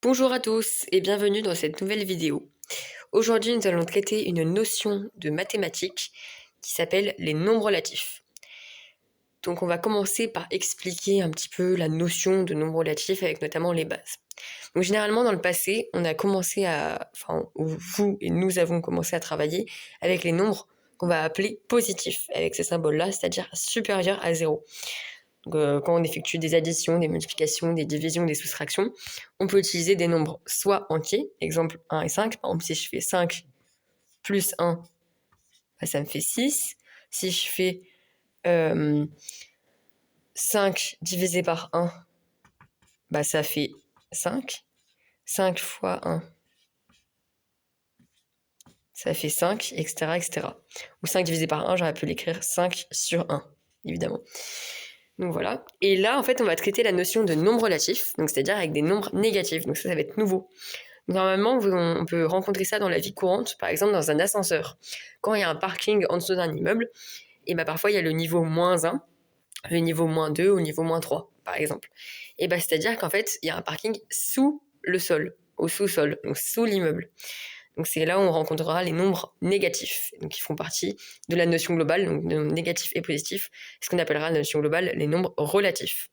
Bonjour à tous et bienvenue dans cette nouvelle vidéo. Aujourd'hui, nous allons traiter une notion de mathématiques qui s'appelle les nombres relatifs. Donc on va commencer par expliquer un petit peu la notion de nombres relatifs avec notamment les bases. Donc généralement dans le passé, vous et nous avons commencé à travailler avec les nombres qu'on va appeler positifs, avec ce symbole-là, c'est-à-dire supérieur à 0. Donc, quand on effectue des additions, des multiplications, des divisions, des soustractions, on peut utiliser des nombres soit entiers, exemple 1 et 5. Par exemple, si je fais 5 plus 1, ça me fait 6. Si je fais 5 divisé par 1, ça fait 5. 5 fois 1, ça fait 5, etc., etc. Ou 5 divisé par 1, j'aurais pu l'écrire 5 sur 1, évidemment. Donc voilà. Et là, en fait, on va traiter la notion de nombre relatif, donc c'est-à-dire avec des nombres négatifs. Donc ça va être nouveau. Normalement, on peut rencontrer ça dans la vie courante, par exemple dans un ascenseur. Quand il y a un parking en dessous d'un immeuble, et parfois il y a le niveau -1, le niveau -2 ou le niveau -3, par exemple. Et c'est-à-dire qu'en fait, il y a un parking sous le sol, au sous-sol, donc sous l'immeuble. Donc c'est là où on rencontrera les nombres négatifs, donc qui font partie de la notion globale, donc de négatifs et positifs, ce qu'on appellera la notion globale les nombres relatifs.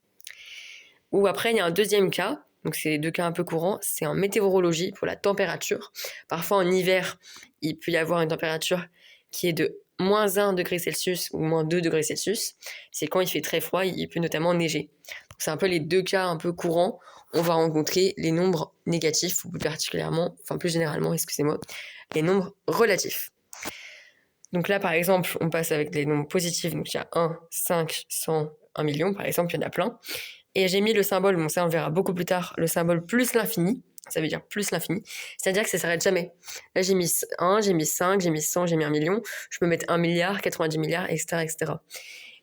Ou après, il y a un deuxième cas, donc c'est les deux cas un peu courants, c'est en météorologie pour la température. Parfois en hiver, il peut y avoir une température qui est de -1 degré Celsius ou -2 degrés Celsius. C'est quand il fait très froid, il peut notamment neiger. Donc, c'est un peu les deux cas un peu courants. On va rencontrer les nombres négatifs, ou plus généralement, les nombres relatifs. Donc là, par exemple, on passe avec les nombres positifs. Donc il y a 1, 5, 100, 1 million, par exemple, il y en a plein. Et j'ai mis le symbole, bon ça on verra beaucoup plus tard, le symbole plus l'infini, ça veut dire plus l'infini, c'est-à-dire que ça s'arrête jamais. Là j'ai mis 1, j'ai mis 5, j'ai mis 100, j'ai mis 1 million, je peux mettre 1 milliard, 90 milliards, etc., etc.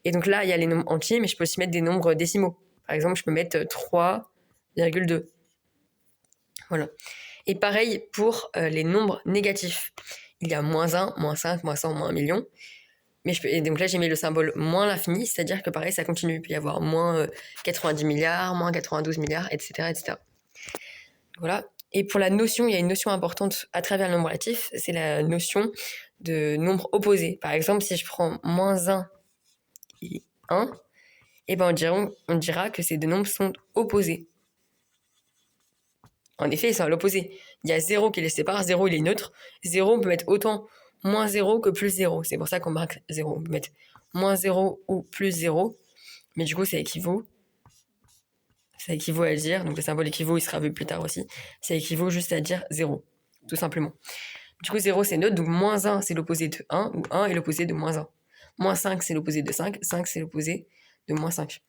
Et donc là il y a les nombres entiers, mais je peux aussi mettre des nombres décimaux. Par exemple, je peux mettre 3,2. Voilà. Et pareil pour les nombres négatifs. Il y a -1, -5, -100, -1 million. Et donc là, j'ai mis le symbole moins l'infini, c'est-à-dire que pareil, ça continue. Il peut y avoir moins 90 milliards, moins 92 milliards, etc., etc. Voilà. Et pour la notion, il y a une notion importante à travers le nombre relatif, c'est la notion de nombre opposé. Par exemple, si je prends -1 et 1, on dira que ces deux nombres sont opposés. En effet, ils sont à l'opposé. Il y a 0 qui les sépare, 0 il est neutre. 0, on peut mettre autant -0 que +0. C'est pour ça qu'on marque 0. On peut mettre -0 ou +0. Mais du coup, ça équivaut à dire, donc le symbole équivaut, il sera vu plus tard aussi, ça équivaut juste à dire 0, tout simplement. Du coup, 0, c'est neutre, donc -1, c'est l'opposé de 1, ou 1 est l'opposé de -1. -5, c'est l'opposé de 5, 5, c'est l'opposé de -5.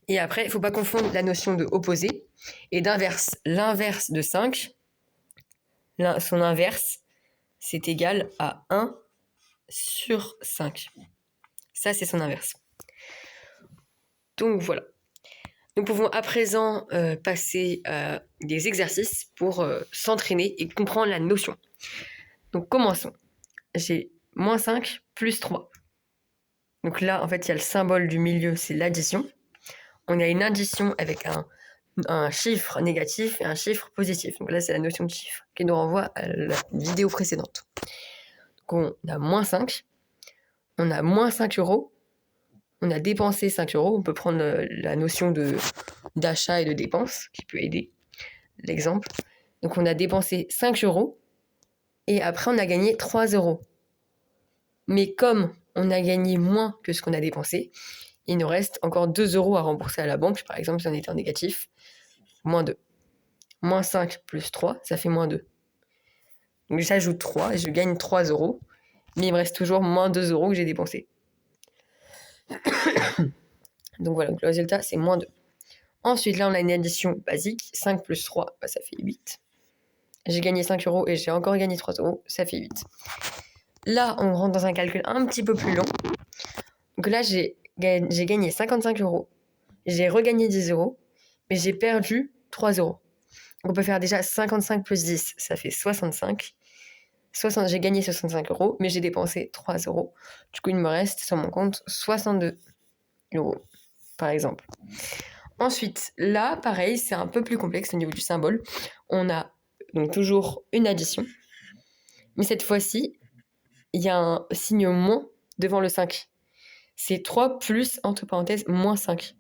Et après, il ne faut pas confondre la notion de opposé et d'inverse. L'inverse de 5, son inverse, c'est égal à 1 sur 5. Ça, c'est son inverse. Donc voilà. Nous pouvons à présent passer à des exercices pour s'entraîner et comprendre la notion. Donc commençons. J'ai -5 plus 3. Donc là, en fait, il y a le symbole du milieu, c'est l'addition. On a une addition avec un chiffre négatif et un chiffre positif. Donc là, c'est la notion de chiffre qui nous renvoie à la vidéo précédente. Donc on a -5. On a -5 euros. On a dépensé 5 euros. On peut prendre la notion d'achat et de dépense qui peut aider l'exemple. Donc on a dépensé 5 euros et après on a gagné 3 euros. Mais comme on a gagné moins que ce qu'on a dépensé, il nous reste encore 2 euros à rembourser à la banque. Par exemple, si on était en négatif, -2. -5 plus 3, ça fait -2. Donc j'ajoute 3 et je gagne 3 euros. Mais il me reste toujours -2 euros que j'ai dépensé. Donc voilà, donc le résultat c'est -2. Ensuite, là, on a une addition basique. 5 plus 3, ça fait 8. J'ai gagné 5 euros et j'ai encore gagné 3 euros, ça fait 8. Là, on rentre dans un calcul un petit peu plus long. Donc là, j'ai gagné 55 euros. J'ai regagné 10 euros, mais j'ai perdu 3 euros. Donc on peut faire déjà 55 plus 10, ça fait 65. J'ai gagné 65 euros, mais j'ai dépensé 3 euros. Du coup, il me reste sur mon compte 62 euros, par exemple. Ensuite, là, pareil, c'est un peu plus complexe au niveau du symbole. On a donc toujours une addition, mais cette fois-ci, il y a un signe moins devant le 5. C'est 3 plus, entre parenthèses, moins 5.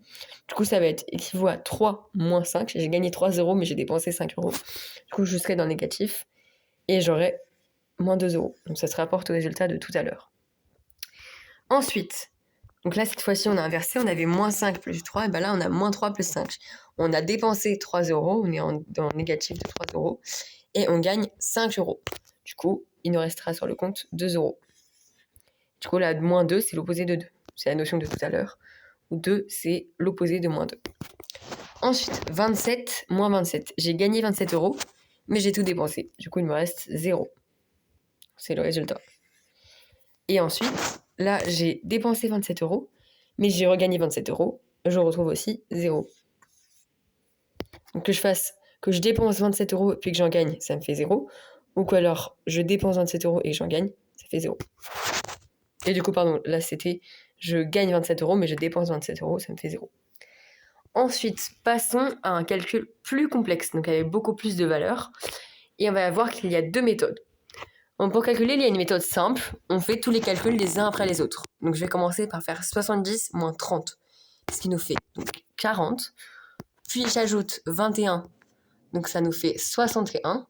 Du coup, ça va être équivaut à 3 moins 5. J'ai gagné 3 euros, mais j'ai dépensé 5 euros. Du coup, je serai dans le négatif et j'aurai moins 2 euros. Donc, ça se rapporte au résultat de tout à l'heure. Ensuite, donc là, cette fois-ci, on a inversé. On avait moins 5 plus 3. Et bien là, on a moins 3 plus 5. On a dépensé 3 euros. On est dans le négatif de 3 euros. Et on gagne 5 euros. Du coup, il nous restera sur le compte 2 euros. Du coup, là, moins 2, c'est l'opposé de 2. C'est la notion de tout à l'heure. Où 2, c'est l'opposé de moins 2. Ensuite, 27 moins 27. J'ai gagné 27 euros, mais j'ai tout dépensé. Du coup, il me reste 0. C'est le résultat. Et ensuite, là, j'ai dépensé 27 euros, mais j'ai regagné 27 euros. Je retrouve aussi 0. Donc que je dépense 27 euros puis que j'en gagne, ça me fait 0. Ou que alors, je dépense 27 euros et que j'en gagne, ça fait 0. Et du coup, pardon, là, c'était je gagne 27 euros, mais je dépense 27 euros, ça me fait 0. Ensuite, passons à un calcul plus complexe, donc avec beaucoup plus de valeurs. Et on va voir qu'il y a 2 méthodes. Donc pour calculer, il y a une méthode simple. On fait tous les calculs les uns après les autres. Donc je vais commencer par faire 70 moins 30, ce qui nous fait donc 40. Puis j'ajoute 21, donc ça nous fait 61.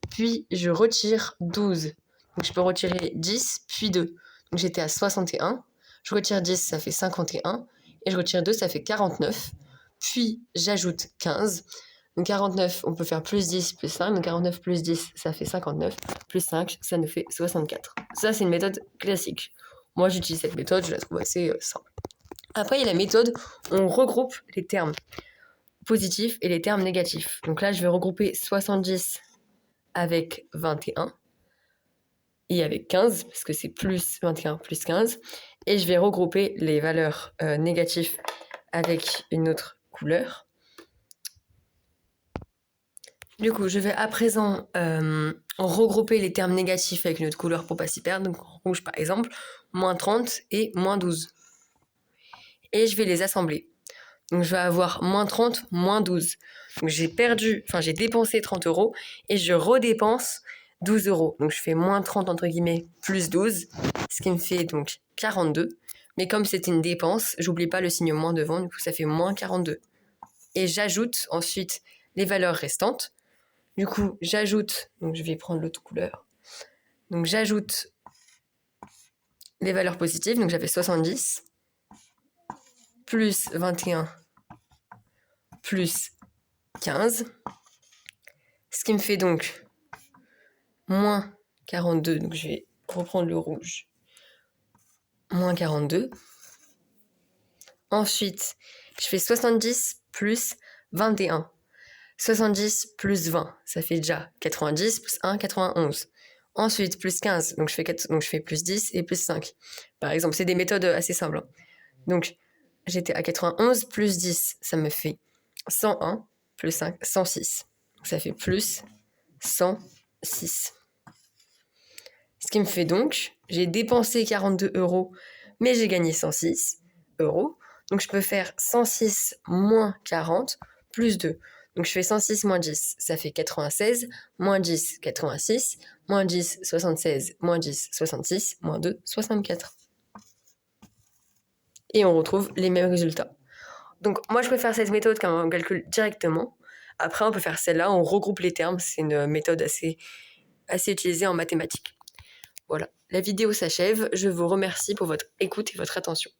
Puis je retire 12. Donc je peux retirer 10, puis 2. Donc j'étais à 61. Je retire 10, ça fait 51. Et je retire 2, ça fait 49. Puis j'ajoute 15. Donc 49, on peut faire plus 10, plus 5. Donc 49 plus 10, ça fait 59. Plus 5, ça nous fait 64. Ça, c'est une méthode classique. Moi, j'utilise cette méthode, je la trouve assez simple. Après, il y a la méthode où on regroupe les termes positifs et les termes négatifs. Donc là, je vais regrouper 70 avec 21 et avec 15, parce que c'est plus 21 plus 15. Et je vais regrouper les valeurs négatives avec une autre couleur. Du coup, je vais à présent regrouper les termes négatifs avec une autre couleur pour ne pas s'y perdre. Donc rouge par exemple, moins 30 et moins 12. Et je vais les assembler. Donc je vais avoir moins 30, moins 12. Donc j'ai dépensé 30 euros et je redépense 12 euros. Donc je fais moins 30 entre guillemets plus 12, ce qui me fait donc 42. Mais comme c'est une dépense, j'oublie pas le signe moins devant, du coup ça fait moins 42. Et j'ajoute ensuite les valeurs restantes. Du coup, j'ajoute, donc je vais prendre l'autre couleur. Donc j'ajoute les valeurs positives, donc j'avais 70, plus 21, plus 15, ce qui me fait donc moins 42, donc je vais reprendre le rouge, moins 42. Ensuite, je fais 70 plus 21. 70 plus 20, ça fait déjà 90 plus 1, 91. Ensuite, plus 15, donc je fais plus 10 et plus 5. Par exemple, c'est des méthodes assez simples. Hein. Donc, j'étais à 91 plus 10, ça me fait 101 plus 5, 106. Donc, ça fait plus 106. Ce qui me fait donc, j'ai dépensé 42 euros, mais j'ai gagné 106 euros. Donc, je peux faire 106 moins 40 plus 2. Donc je fais 106 moins 10, ça fait 96, moins 10, 86, moins 10, 76, moins 10, 66, moins 2, 64. Et on retrouve les mêmes résultats. Donc moi je préfère cette méthode quand on calcule directement. Après on peut faire celle-là, on regroupe les termes, c'est une méthode assez utilisée en mathématiques. Voilà, la vidéo s'achève, je vous remercie pour votre écoute et votre attention.